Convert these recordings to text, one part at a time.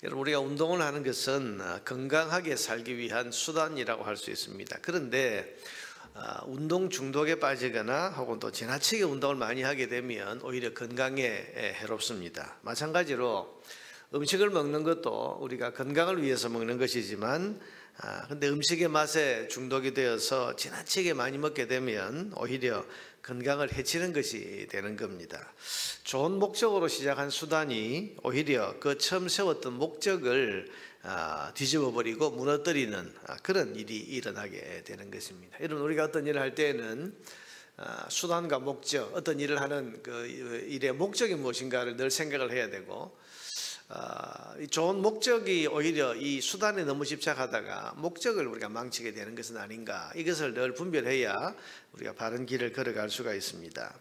여러분, 우리가 운동을 하는 것은 건강하게 살기 위한 수단이라고 할 수 있습니다. 그런데 운동 중독에 빠지거나 혹은 또 지나치게 운동을 많이 하게 되면 오히려 건강에 해롭습니다. 마찬가지로 음식을 먹는 것도 우리가 건강을 위해서 먹는 것이지만 근데 음식의 맛에 중독이 되어서 지나치게 많이 먹게 되면 오히려 건강을 해치는 것이 되는 겁니다. 좋은 목적으로 시작한 수단이 오히려 그 처음 세웠던 목적을 뒤집어 버리고 무너뜨리는 그런 일이 일어나게 되는 것입니다. 여러분, 우리가 어떤 일을 할 때에는 수단과 목적, 어떤 일을 하는 그 일의 목적이 무엇인가를 늘 생각을 해야 되고, 좋은 목적이 오히려 이 수단에 너무 집착하다가 목적을 우리가 망치게 되는 것은 아닌가, 이것을 늘 분별해야 우리가 바른 길을 걸어갈 수가 있습니다.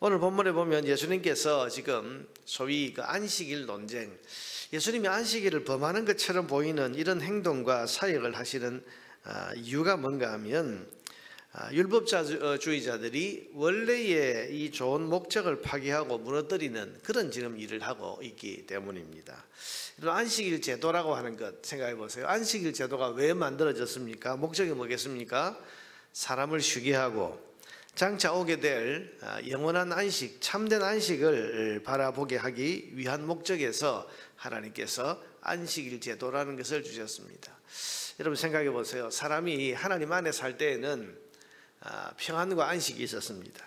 오늘 본문에 보면 예수님께서 지금 소위 그 안식일 논쟁, 예수님이 안식일을 범하는 것처럼 보이는 이런 행동과 사역을 하시는 이유가 뭔가 하면 율법주의자들이 원래의 이 좋은 목적을 파괴하고 무너뜨리는 그런 지금 일을 하고 있기 때문입니다. 안식일 제도라고 하는 것 생각해 보세요. 안식일 제도가 왜 만들어졌습니까? 목적이 뭐겠습니까? 사람을 쉬게 하고 장차 오게 될 영원한 안식, 참된 안식을 바라보게 하기 위한 목적에서 하나님께서 안식일 제도라는 것을 주셨습니다. 여러분, 생각해 보세요. 사람이 하나님 안에 살 때에는 평안과 안식이 있었습니다.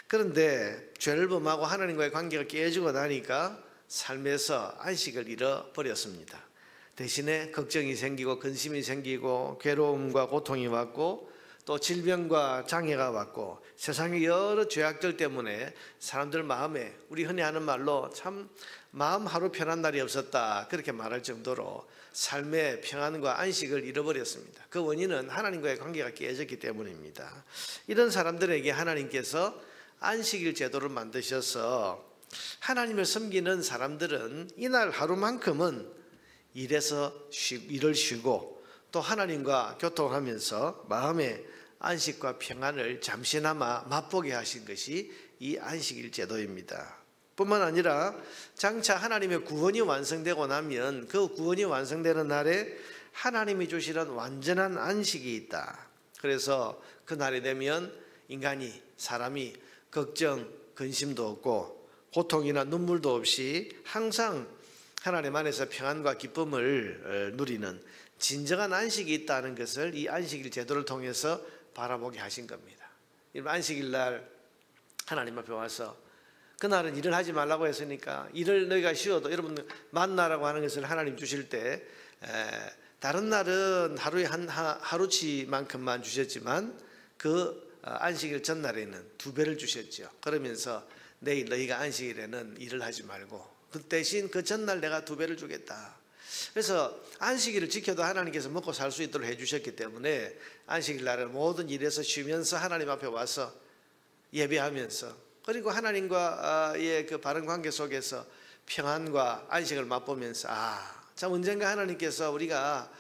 그런데 죄를 범하고 하나님과의 관계가 깨지고 나니까 삶에서 안식을 잃어버렸습니다. 대신에 걱정이 생기고 근심이 생기고 괴로움과 고통이 왔고 또 질병과 장애가 왔고 세상의 여러 죄악들 때문에 사람들 마음에, 우리 흔히 하는 말로 참 마음 하루 편한 날이 없었다, 그렇게 말할 정도로 삶의 평안과 안식을 잃어버렸습니다. 그 원인은 하나님과의 관계가 깨졌기 때문입니다. 이런 사람들에게 하나님께서 안식일 제도를 만드셔서 하나님을 섬기는 사람들은 이날 하루만큼은 일을 쉬고 또 하나님과 교통하면서 마음의 안식과 평안을 잠시나마 맛보게 하신 것이 이 안식일 제도입니다. 뿐만 아니라 장차 하나님의 구원이 완성되고 나면 그 구원이 완성되는 날에 하나님이 주시는 완전한 안식이 있다. 그래서 그 날이 되면 사람이 걱정, 근심도 없고 고통이나 눈물도 없이 항상 하나님 안에서 평안과 기쁨을 누리는 진정한 안식이 있다는 것을 이 안식일 제도를 통해서 바라보게 하신 겁니다. 안식일 날 하나님 앞에 와서 그날은 일을 하지 말라고 했으니까 일을 너희가 쉬어도, 여러분 만나라고 하는 것을 하나님 주실 때 다른 날은 하루에 하루치만큼만 주셨지만 그 안식일 전날에는 2배를 주셨죠. 그러면서 내일 너희가 안식일에는 일을 하지 말고 그 대신 그 전날 내가 2배를 주겠다. 그래서 안식일을 지켜도 하나님께서 먹고 살 수 있도록 해주셨기 때문에 안식일 날은 모든 일에서 쉬면서 하나님 앞에 와서 예배하면서, 그리고 하나님과의 그 바른 관계 속에서 평안과 안식을 맛보면서 참 언젠가 하나님께서 우리가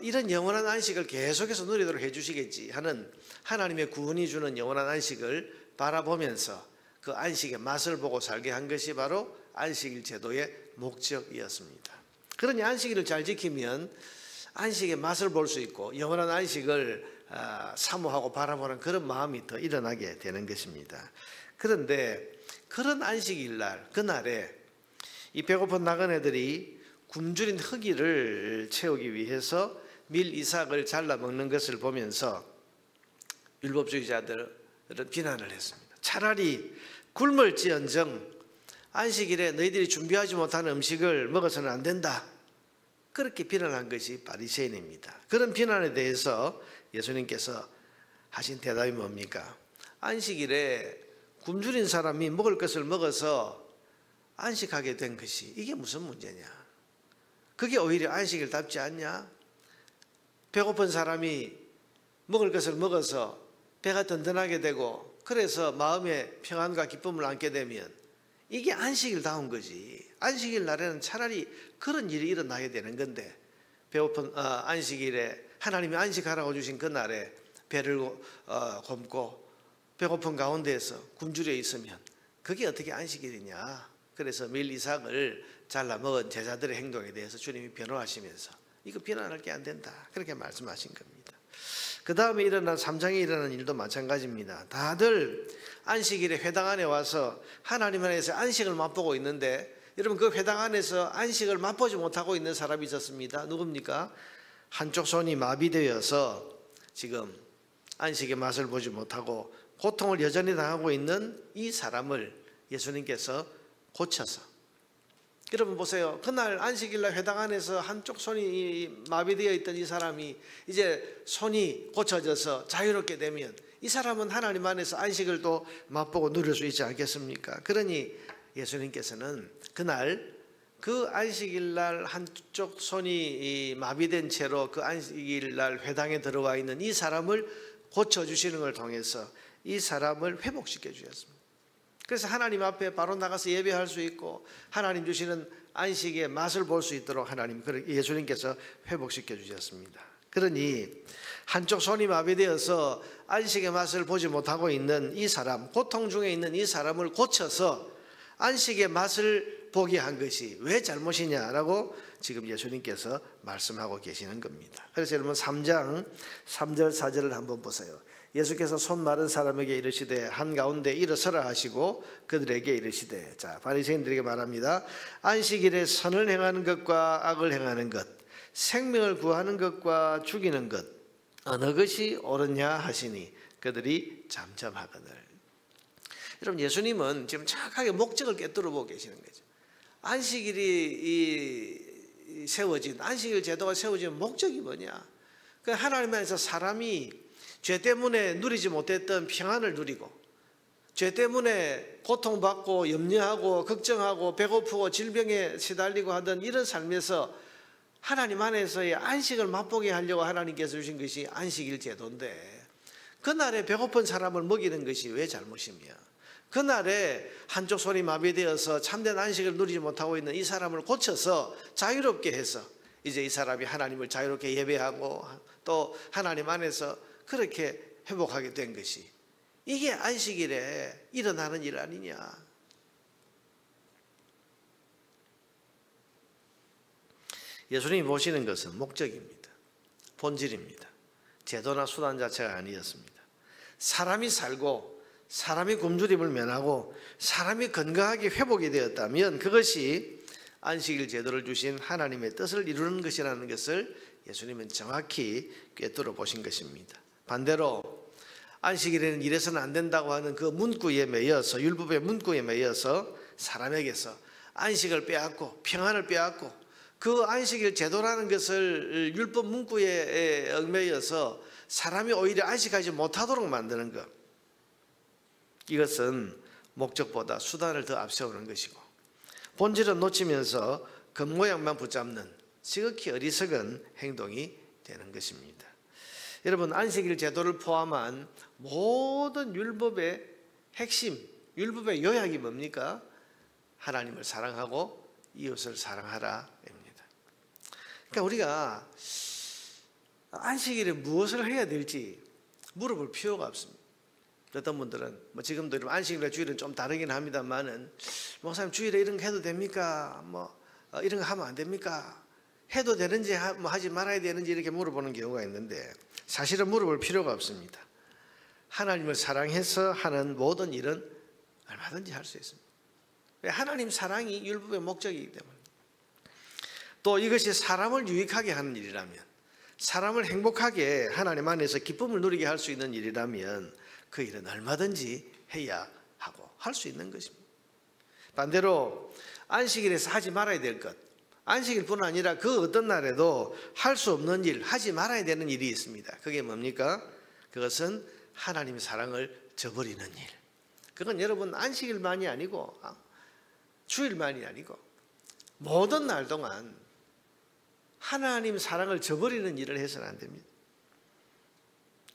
이런 영원한 안식을 계속해서 누리도록 해주시겠지 하는 하나님의 구원이 주는 영원한 안식을 바라보면서 그 안식의 맛을 보고 살게 한 것이 바로 안식일 제도의 목적이었습니다. 그러니 안식일을 잘 지키면 안식의 맛을 볼 수 있고 영원한 안식을 사모하고 바라보는 그런 마음이 더 일어나게 되는 것입니다. 그런데 그런 안식일 날, 그날에 이 배고픈 나그네들이 굶주린 허기를 채우기 위해서 밀 이삭을 잘라 먹는 것을 보면서 율법주의자들은 비난을 했습니다. 차라리 굶을지언정 안식일에 너희들이 준비하지 못한 음식을 먹어서는 안 된다, 그렇게 비난한 것이 바리새인입니다. 그런 비난에 대해서 예수님께서 하신 대답이 뭡니까? 안식일에 굶주린 사람이 먹을 것을 먹어서 안식하게 된 것이 이게 무슨 문제냐? 그게 오히려 안식일답지 않냐? 배고픈 사람이 먹을 것을 먹어서 배가 든든하게 되고 그래서 마음의 평안과 기쁨을 안게 되면 이게 안식일다운 거지. 안식일 날에는 차라리 그런 일이 일어나야 되는 건데, 배고픈 안식일에 하나님이 안식하라고 주신 그 날에 배를 굶고 배고픈 가운데에서 굶주려 있으면 그게 어떻게 안식일이냐? 그래서 밀 이삭을 잘라 먹은 제자들의 행동에 대해서 주님이 변호하시면서 이거 비난할 게 안 된다, 그렇게 말씀하신 겁니다. 그 다음에 일어난 3장에 일어난 일도 마찬가지입니다. 다들 안식일에 회당 안에 와서 하나님 안에서 안식을 맛보고 있는데, 여러분 그 회당 안에서 안식을 맛보지 못하고 있는 사람이 있었습니다. 누굽니까? 한쪽 손이 마비되어서 지금 안식의 맛을 보지 못하고 고통을 여전히 당하고 있는 이 사람을 예수님께서 고쳐서, 여러분 보세요. 그날 안식일날 회당 안에서 한쪽 손이 마비되어 있던 이 사람이 이제 손이 고쳐져서 자유롭게 되면 이 사람은 하나님 안에서 안식을 또 맛보고 누릴 수 있지 않겠습니까? 그러니 예수님께서는 그날 그 안식일날 한쪽 손이 마비된 채로 그 안식일날 회당에 들어와 있는 이 사람을 고쳐주시는 걸 통해서 이 사람을 회복시켜 주셨습니다. 그래서 하나님 앞에 바로 나가서 예배할 수 있고 하나님 주시는 안식의 맛을 볼 수 있도록 예수님께서 회복시켜 주셨습니다. 그러니 한쪽 손이 마비되어서 안식의 맛을 보지 못하고 있는 이 사람, 고통 중에 있는 이 사람을 고쳐서 안식의 맛을 보게 한 것이 왜 잘못이냐라고 지금 예수님께서 말씀하고 계시는 겁니다. 그래서 여러분 3장 3절 4절을 한번 보세요. 예수께서 손 마른 사람에게 이르시되 한가운데 일어서라 하시고 그들에게 이르시되, 자, 바리새인들에게 말합니다. 안식일에 선을 행하는 것과 악을 행하는 것, 생명을 구하는 것과 죽이는 것, 어느 것이 옳으냐 하시니 그들이 잠잠하거늘. 여러분 예수님은 지금 정확하게 목적을 꿰뚫어 보고 계시는 거죠. 안식일이 세워진, 안식일 제도가 세워진 목적이 뭐냐? 그 하나님 안에서 사람이 죄 때문에 누리지 못했던 평안을 누리고, 죄 때문에 고통받고 염려하고 걱정하고 배고프고 질병에 시달리고 하던 이런 삶에서 하나님 안에서의 안식을 맛보게 하려고 하나님께서 주신 것이 안식일 제도인데, 그날에 배고픈 사람을 먹이는 것이 왜 잘못이며, 그날에 한쪽 손이 마비되어서 참된 안식을 누리지 못하고 있는 이 사람을 고쳐서 자유롭게 해서 이제 이 사람이 하나님을 자유롭게 예배하고 또 하나님 안에서 그렇게 회복하게 된 것이, 이게 안식일에 일어나는 일 아니냐. 예수님이 보시는 것은 목적입니다. 본질입니다. 제도나 수단 자체가 아니었습니다. 사람이 살고 사람이 굶주림을 면하고 사람이 건강하게 회복이 되었다면 그것이 안식일 제도를 주신 하나님의 뜻을 이루는 것이라는 것을 예수님은 정확히 꿰뚫어 보신 것입니다. 반대로 안식일에는 이래서는 안 된다고 하는 그 문구에 매여서, 율법의 문구에 매여서 사람에게서 안식을 빼앗고 평안을 빼앗고 그 안식일 제도라는 것을 율법 문구에 얽매여서 사람이 오히려 안식하지 못하도록 만드는 것, 이것은 목적보다 수단을 더 앞세우는 것이고 본질은 놓치면서 겉모양만 붙잡는 지극히 어리석은 행동이 되는 것입니다. 여러분 안식일 제도를 포함한 모든 율법의 핵심, 율법의 요약이 뭡니까? 하나님을 사랑하고 이웃을 사랑하라입니다. 그러니까 우리가 안식일에 무엇을 해야 될지 물어볼 필요가 없습니다. 어떤 분들은 지금도 안식일과 주일은 좀 다르긴 합니다만은, 목사님 주일에 이런 거 해도 됩니까? 이런 거 하면 안 됩니까? 해도 되는지 하지 말아야 되는지 이렇게 물어보는 경우가 있는데, 사실은 물어볼 필요가 없습니다. 하나님을 사랑해서 하는 모든 일은 얼마든지 할 수 있습니다. 하나님 사랑이 율법의 목적이기 때문에, 또 이것이 사람을 유익하게 하는 일이라면, 사람을 행복하게 하나님 안에서 기쁨을 누리게 할 수 있는 일이라면 그 일은 얼마든지 해야 하고 할 수 있는 것입니다. 반대로 안식일에서 하지 말아야 될 것, 안식일뿐 아니라 그 어떤 날에도 할 수 없는 일, 하지 말아야 되는 일이 있습니다. 그게 뭡니까? 그것은 하나님의 사랑을 저버리는 일. 그건 여러분 안식일만이 아니고 주일만이 아니고 모든 날 동안 하나님 사랑을 저버리는 일을 해서는 안 됩니다.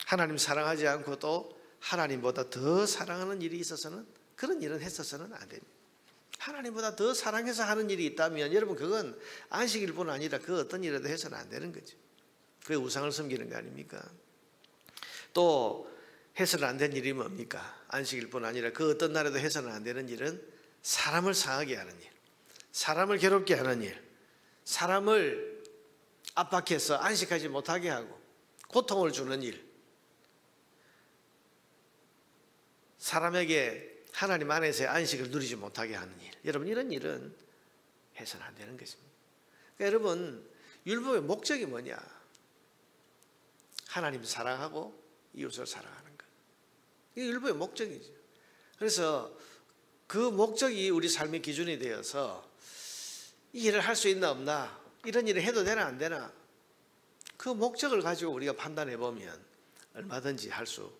하나님 사랑하지 않고 또 하나님보다 더 사랑하는 일이 있어서는, 그런 일은 했어서는 안 됩니다. 하나님보다 더 사랑해서 하는 일이 있다면 여러분 그건 안식일뿐 아니라 그 어떤 일에도 해서는 안 되는 거죠. 그게 우상을 섬기는 거 아닙니까? 또 해서는 안 되는 일이 뭡니까? 안식일뿐 아니라 그 어떤 날에도 해서는 안 되는 일은 사람을 상하게 하는 일, 사람을 괴롭게 하는 일, 사람을 압박해서 안식하지 못하게 하고 고통을 주는 일, 사람에게 하나님 안에서의 안식을 누리지 못하게 하는 일, 여러분 이런 일은 해서는 안 되는 것입니다. 그러니까 여러분 율법의 목적이 뭐냐? 하나님 사랑하고 이웃을 사랑하는 것. 이게 율법의 목적이죠. 그래서 그 목적이 우리 삶의 기준이 되어서 이 일을 할 수 있나 없나, 이런 일을 해도 되나 안 되나, 그 목적을 가지고 우리가 판단해 보면 얼마든지 할 수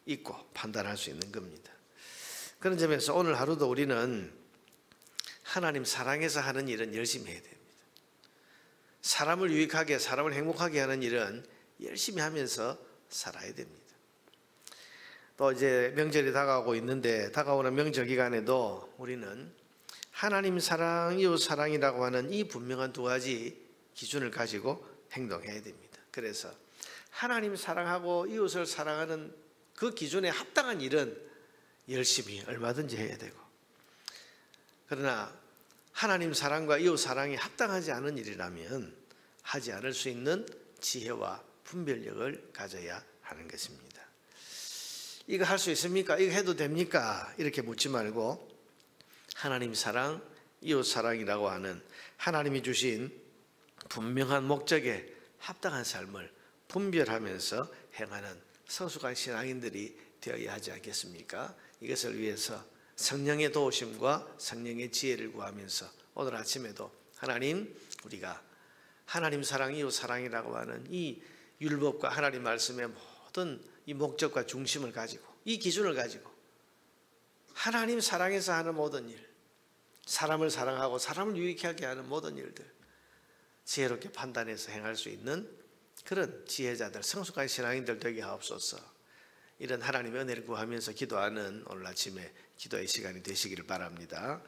있고 판단할 수 있는 겁니다. 그런 점에서 오늘 하루도 우리는 하나님 사랑해서 하는 일은 열심히 해야 됩니다. 사람을 유익하게, 사람을 행복하게 하는 일은 열심히 하면서 살아야 됩니다. 또 이제 명절이 다가오고 있는데, 다가오는 명절 기간에도 우리는 하나님 사랑, 이웃 사랑이라고 하는 이 분명한 두 가지 기준을 가지고 행동해야 됩니다. 그래서 하나님 사랑하고 이웃을 사랑하는 그 기준에 합당한 일은 열심히 얼마든지 해야 되고, 그러나 하나님 사랑과 이웃 사랑이 합당하지 않은 일이라면 하지 않을 수 있는 지혜와 분별력을 가져야 하는 것입니다. 이거 할 수 있습니까? 이거 해도 됩니까? 이렇게 묻지 말고 하나님 사랑, 이웃 사랑이라고 하는 하나님이 주신 분명한 목적에 합당한 삶을 분별하면서 행하는 성숙한 신앙인들이 되어야 하지 않겠습니까? 이것을 위해서 성령의 도우심과 성령의 지혜를 구하면서 오늘 아침에도 하나님, 우리가 하나님 사랑, 이웃 사랑이라고 하는 이 율법과 하나님 말씀의 모든 이 목적과 중심을 가지고, 이 기준을 가지고 하나님 사랑해서 하는 모든 일, 사람을 사랑하고 사람을 유익하게 하는 모든 일들 지혜롭게 판단해서 행할 수 있는 그런 지혜자들, 성숙한 신앙인들 되게 하옵소서. 이런 하나님의 은혜를 구하면서 기도하는 오늘 아침에 기도의 시간이 되시기를 바랍니다.